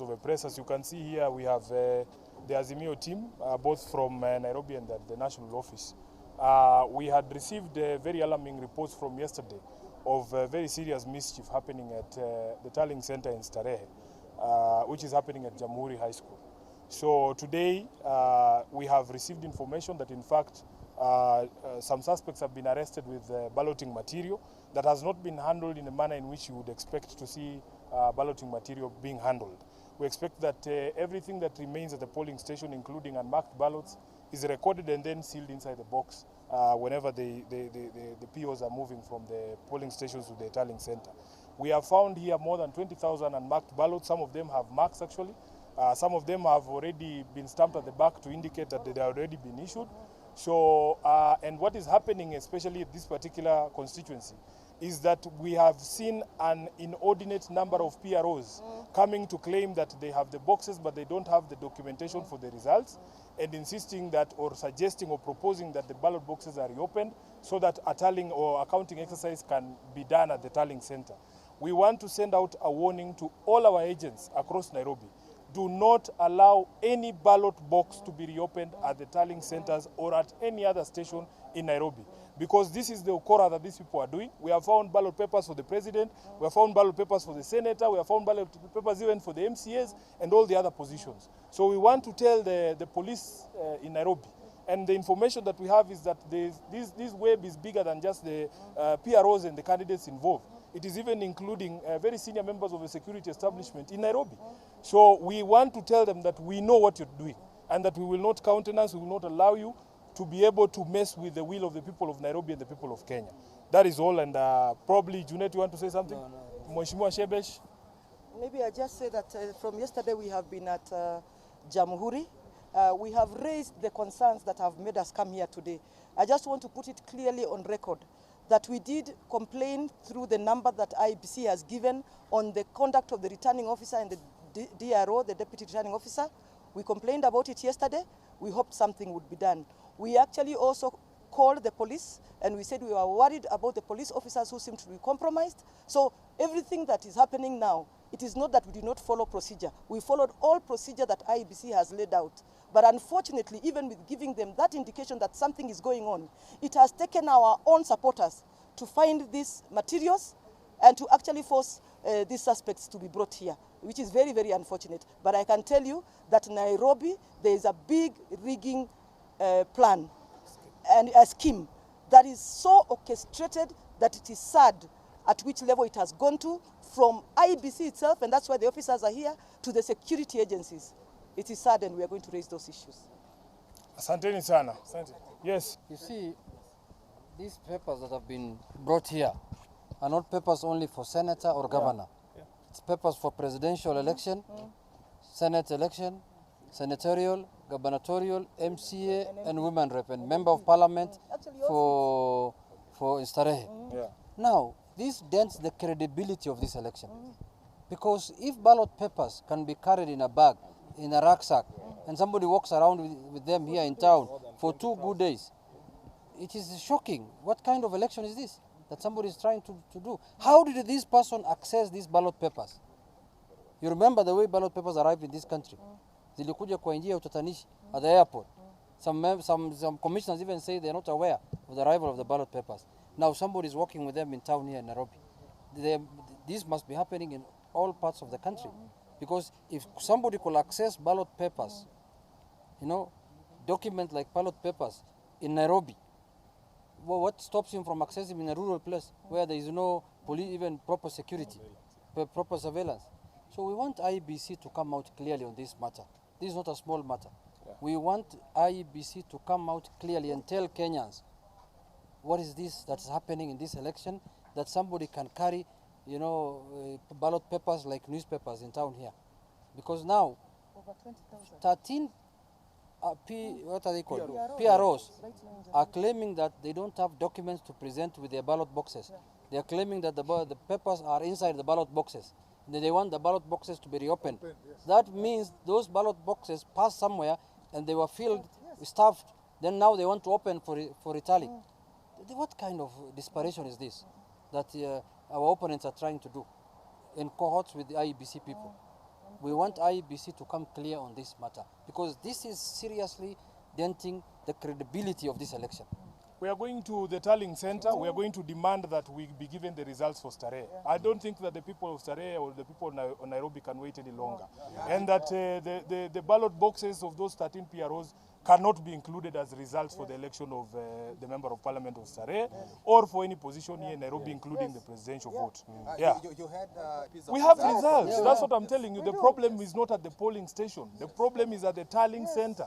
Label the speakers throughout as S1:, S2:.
S1: members of the press. As you can see here, we have the Azimio team, both from Nairobi and the national office. We had received very alarming reports from yesterday of very serious mischief happening at the Tallying Center in Starehe, which is happening at Jamhuri High School. So today we have received information that in fact some suspects have been arrested with balloting material that has not been handled in a manner in which you would expect to see balloting material being handled. We expect that everything that remains at the polling station, including unmarked ballots, is recorded and then sealed inside the box whenever the POs are moving from the polling stations to the tallying center. We have found here more than 20,000 unmarked ballots. Some of them have marks actually. Some of them have already been stamped at the back to indicate that they have already been issued. So, and what is happening, especially at this particular constituency, is that we have seen an inordinate number of PROs coming to claim that they have the boxes but they don't have the documentation for the results, and insisting that or suggesting or proposing that the ballot boxes are reopened so that a tallying or accounting exercise can be done at the tallying center. We want to send out a warning to all our agents across Nairobi. Do not allow any ballot box to be reopened at the tallying centers or at any other station in Nairobi, because this is the ukora that these people are doing. We have found ballot papers for the president, we have found ballot papers for the senator, we have found ballot papers even for the MCAs and all the other positions. So we want to tell the police in Nairobi, and the information that we have is that this web is bigger than just the PROs and the candidates involved. It is even including very senior members of the security establishment in Nairobi. So we want to tell them that we know what you're doing and that we will not countenance, we will not allow you to be able to mess with the will of the people of Nairobi and the people of Kenya. That is all, and probably, Junet, you want to say something? No. Mheshimiwa Shebesh?
S2: Maybe I just say that from yesterday we have been at Jamhuri. We have raised the concerns that have made us come here today. I just want to put it clearly on record that we did complain through the number that IEBC has given on the conduct of the returning officer and the DRO, the deputy returning officer. We complained about it yesterday. We hoped something would be done. We actually also called the police and we said we were worried about the police officers who seem to be compromised. So everything that is happening now, it is not that we did not follow procedure. We followed all procedure that IEBC has laid out. But unfortunately, even with giving them that indication that something is going on, it has taken our own supporters to find these materials and to actually force these suspects to be brought here, which is very, very unfortunate. But I can tell you that in Nairobi, there is a big rigging plan and a scheme that is so orchestrated that it is sad at which level it has gone to, from IEBC itself, and that's why the officers are here, to the security agencies. It is sad, and we are going to raise those issues.
S1: Asanteni sana. Asante. Yes.
S3: You see, these papers that have been brought here are not papers only for senator or governor. Yeah. It's papers for presidential election, senate election, senatorial, gubernatorial, MCA, and women rep, and member of parliament for Starehe.
S1: Yeah.
S3: Now, this dents the credibility of this election. Because if ballot papers can be carried in a bag, in a rucksack, and somebody walks around with them here in town for 2 good days, it is shocking. What kind of election is this that somebody is trying to do? How did this person access these ballot papers? You remember the way ballot papers arrived in this country? Zilikuja kwa njia ya utatanishi at the airport. Some commissioners even say they're not aware of the arrival of the ballot papers. Now somebody is walking with them in town here in Nairobi. This must be happening in all parts of the country. Because if somebody could access ballot papers, you know, documents like ballot papers in Nairobi, well, what stops him from accessing in a rural place where there is no police, even proper security, proper surveillance? So we want IEBC to come out clearly on this matter. This is not a small matter. Yeah. We want IEBC to come out clearly and tell Kenyans what is this that's happening in this election, that somebody can carry, you know, ballot papers like newspapers in town here. Because now, over 13 what are they called? PROs are claiming that they don't have documents to present with their ballot boxes. Yeah. They are claiming that the papers are inside the ballot boxes. They want the ballot boxes to be reopened. Yes. That means those ballot boxes passed somewhere and they were filled, stuffed. Then now they want to open for retally. What kind of desperation is this that our opponents are trying to do in cohorts with the IEBC people? we want IEBC to come clear on this matter, because this is seriously denting the credibility of this election.
S1: We are going to the tallying center. We are going to demand that we be given the results for Starehe. I don't think that the people of Starehe or the people of Nairobi can wait any longer. And that the ballot boxes of those 13 PROs cannot be included as results for the election of the Member of Parliament of Starehe or for any position here in Nairobi, including the presidential vote.
S4: You had
S1: we have results. That's what I'm telling you. The problem is not at the polling station. The problem is at the tallying center.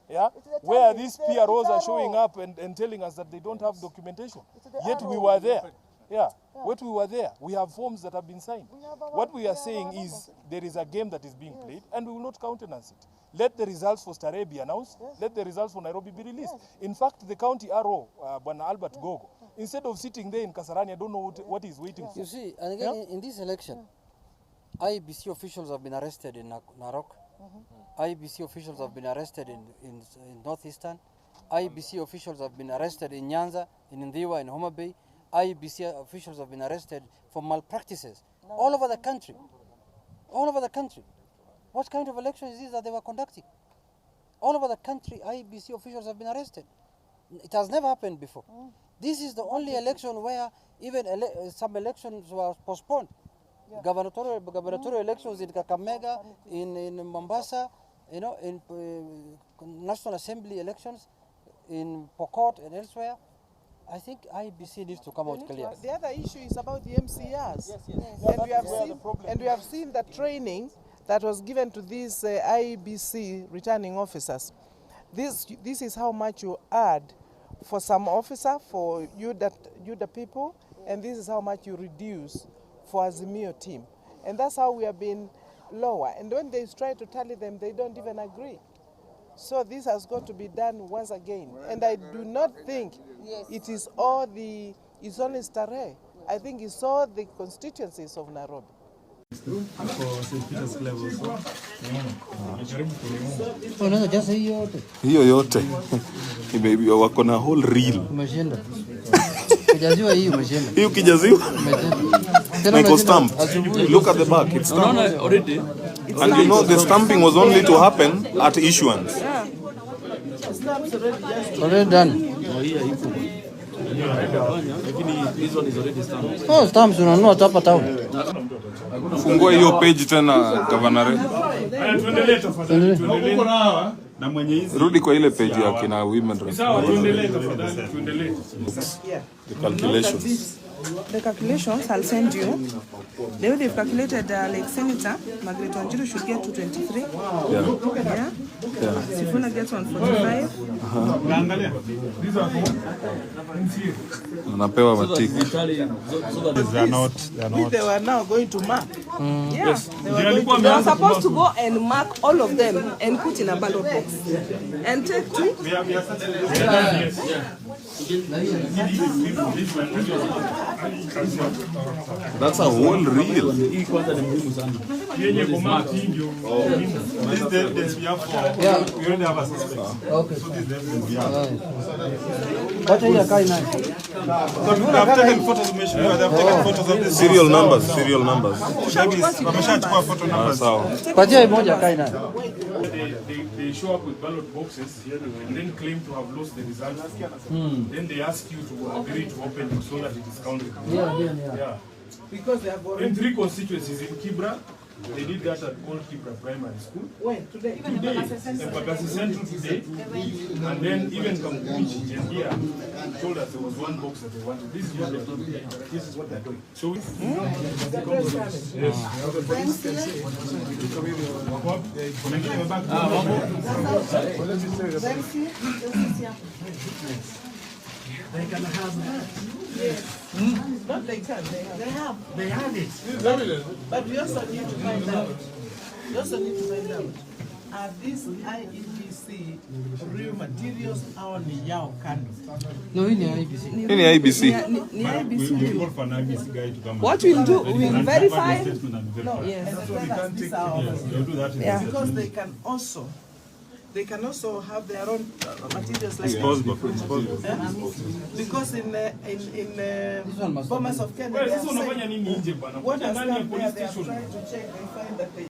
S1: Yeah, where these PROs are showing up and telling us that they don't have documentation. Yet we were there. Yeah, yet we were there. We have forms that have been signed. What we are saying is there is a game that is being played and we will not countenance it. Let the results for Starehe be announced. Let the results for Nairobi be released. In fact, the county RO, Bwana Albert Gogo, instead of sitting there in Kasarani, I don't know what he's waiting for.
S3: You see, and again, in this election, IEBC officials have been arrested in Narok. IEBC officials have been arrested in Northeastern. IEBC officials have been arrested in Nyanza, in Ndiwa, in Homa Bay. IEBC officials have been arrested for malpractices all over the country. All over the country. What kind of election is this that they were conducting? All over the country, IEBC officials have been arrested. It has never happened before. This is the only election where even some elections were postponed. Gubernatorial elections in Kakamega, in Mombasa, you know, in National Assembly elections, in Pokot and elsewhere. I think IEBC needs to come out clear.
S5: The other issue is about the MCRs. And we have seen the training that was given to these IEBC returning officers. This is how much you add for some officer, for you the people, and this is how much you reduce for Azimio team. And that's how we have been lower. And when they try to tally them, they don't even agree. So this has got to be done once again. And I do not think it is only Starehe. I think it's all the constituencies of Nairobi.
S6: Hiyo yote wako na whole reel.
S3: Kijaziwa hii umeshinda.
S6: Hiyo kijaziwa? Like stamp. Look at the back, it's stamped.
S3: Already.
S6: And you know the stamping was only to happen at issuance.
S5: Yeah.
S3: Already done.
S7: This one is already stamped.
S3: Oh, stamps unanunua hapa town.
S6: Fungua hiyo page tena Governor. Rudi kwa ile page ya kina women rep. The calculations.
S8: The calculations I'll send you. The way they've calculated, like Senator Margaret Wanjiru should get 223. Yeah. Sifuna gets 145.
S6: Anapewa matiki.
S5: They were now going to mark.
S8: Yeah. They were supposed to go and mark all of them and put in a ballot box and take two.
S6: That's a whole reel.
S3: Okay.
S6: Serial numbers.
S3: Patia moja kai nayo.
S1: They show up with ballot boxes and then claim to have lost the results. Then they ask you to agree to open it so that it is counted. Yeah.
S5: Because they have already...
S1: In 3 constituencies in Kibra, they did that at Old Kibra Primary School.
S5: When? Today?
S1: Today, Embakasi Central today, and then even Kamkuichi and here told us there was one box that they wanted. This is what they're doing. This is what they're doing. So,
S5: They can have that. Yes. Not they can, they have. They have it. But we also need to find out. Are these IEBC real materials or ni yao kando?
S3: No, hii ni IEBC.
S6: Hii ni IEBC.
S8: Ni IEBC. What we'll do, we'll verify. No, yes.
S5: These are ours. Because they can also have their own materials like
S6: Possible.
S5: because in Bomas of Kenya, what has come there, they are trying to check and find that they